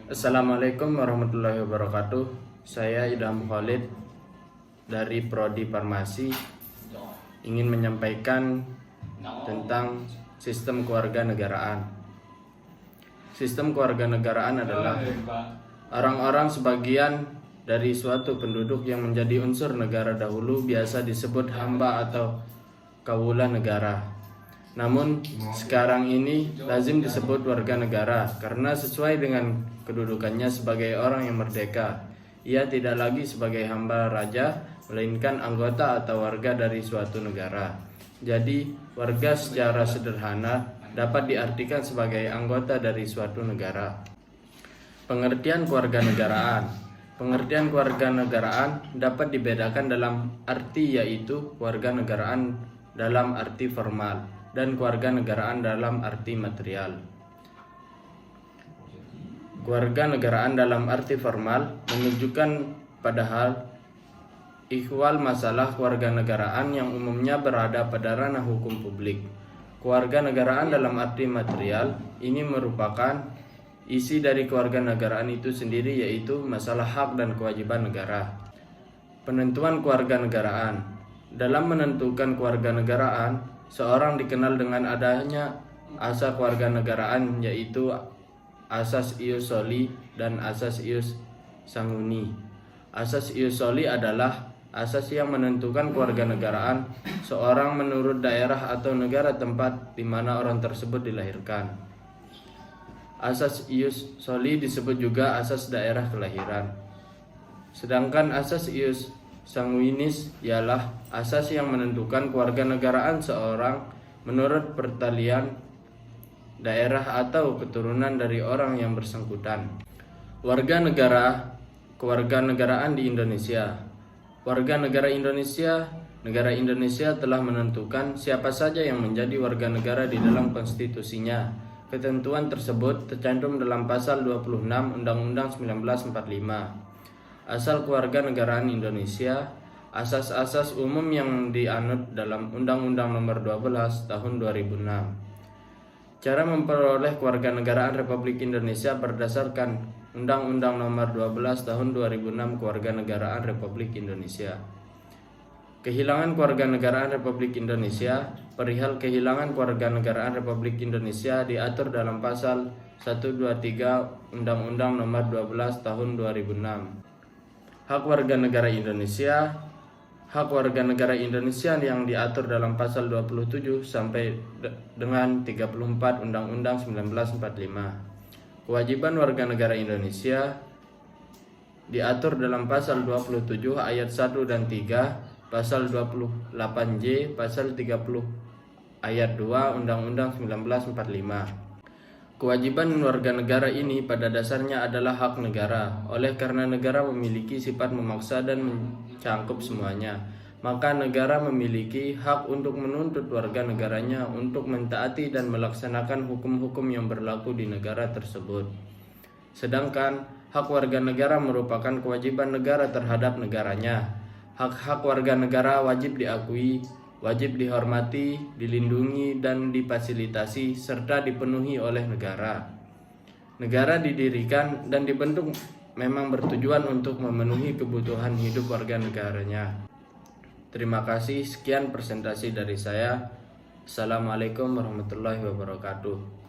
Assalamualaikum warahmatullahi wabarakatuh. Saya Idham Khalid dari Prodi Farmasi ingin menyampaikan tentang sistem kewarganegaraan. Sistem kewarganegaraan adalah orang-orang sebagian dari suatu penduduk yang menjadi unsur negara dahulu biasa disebut hamba atau kawula negara. Namun sekarang ini lazim disebut warga negara karena sesuai dengan kedudukannya sebagai orang yang merdeka. Ia tidak lagi sebagai hamba raja, melainkan anggota atau warga dari suatu negara. Jadi, warga secara sederhana dapat diartikan sebagai anggota dari suatu negara. Pengertian kewarganegaraan. Pengertian kewarganegaraan dapat dibedakan dalam arti yaitu kewarganegaraan dalam arti formal dan kewarganegaraan dalam arti material. Kewarganegaraan dalam arti formal menunjukkan pada hal ihwal masalah kewarganegaraan yang umumnya berada pada ranah hukum publik. Kewarganegaraan dalam arti material ini merupakan isi dari kewarganegaraan itu sendiri, yaitu masalah hak dan kewajiban negara. Penentuan kewarganegaraan. Dalam menentukan kewarganegaraan, seorang dikenal dengan adanya asas kewarganegaraan, yaitu asas ius soli dan asas ius sanguini. Asas ius soli adalah asas yang menentukan kewarganegaraan seorang menurut daerah atau negara tempat di mana orang tersebut dilahirkan. Asas ius soli disebut juga asas daerah kelahiran. Sedangkan asas ius sanguinis ialah asas yang menentukan kewarganegaraan seorang menurut pertalian daerah atau keturunan dari orang yang bersangkutan. Warga negara kewarganegaraan di Indonesia. Warga negara Indonesia, negara Indonesia telah menentukan siapa saja yang menjadi warga negara di dalam konstitusinya. Ketentuan tersebut tercantum dalam pasal 26 Undang-Undang 1945. Asal kewarganegaraan Indonesia, asas-asas umum yang dianut dalam Undang-Undang Nomor 12 Tahun 2006. Cara memperoleh kewarganegaraan Republik Indonesia berdasarkan Undang-Undang Nomor 12 Tahun 2006 Kewarganegaraan Republik Indonesia. Kehilangan kewarganegaraan Republik Indonesia. Perihal kehilangan kewarganegaraan Republik Indonesia diatur dalam pasal 123 Undang-Undang Nomor 12 Tahun 2006. Hak warga negara Indonesia. Hak warga negara Indonesia yang diatur dalam pasal 27 sampai dengan 34 Undang-Undang 1945. Kewajiban warga negara Indonesia diatur dalam pasal 27 ayat 1 dan 3, pasal 28J, pasal 30 ayat 2 Undang-Undang 1945. Kewajiban warga negara ini pada dasarnya adalah hak negara. Oleh karena negara memiliki sifat memaksa dan mencangkup semuanya, maka negara memiliki hak untuk menuntut warga negaranya untuk mentaati dan melaksanakan hukum-hukum yang berlaku di negara tersebut. Sedangkan hak warga negara merupakan kewajiban negara terhadap negaranya. Hak-hak warga negara wajib diakui, wajib dihormati, dilindungi, dan difasilitasi serta dipenuhi oleh negara. Negara didirikan dan dibentuk memang bertujuan untuk memenuhi kebutuhan hidup warga negaranya. Terima kasih, sekian presentasi dari saya. Assalamualaikum warahmatullahi wabarakatuh.